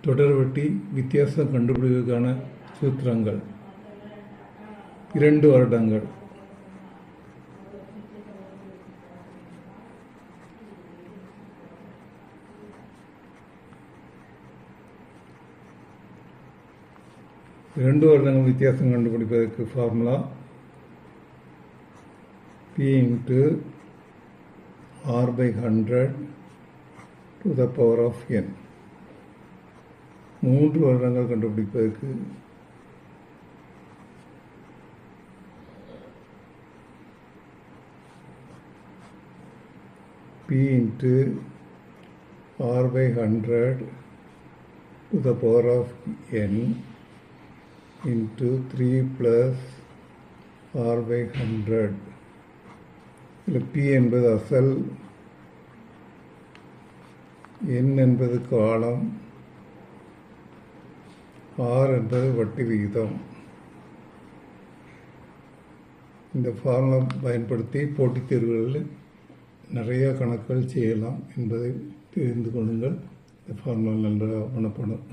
தொடர்வட்டி வித்தியாசம் கண்டுபிடிப்பதற்கான சூத்திரங்கள் 2 வருடங்கள். வித்தியாசம் கண்டுபிடிப்பதற்கு formula P × R/100 to the power of n. 3 வருடங்கள் கண்டுபிடிப்பதற்கு P × R/100 to the power of n into 3 plus R/100. இதில் P என்பது அசல், n என்பது காலம், R என்பது வட்டி விகிதம். இந்த ஃபார்முலா பயன்படுத்தி போட்டித் தேர்வுகளில் நிறைய கணக்குகள் செய்யலாம் என்பதை தெரிந்து கொள்ளுங்கள். இந்த ஃபார்முலா நன்றாக மனப்படும்.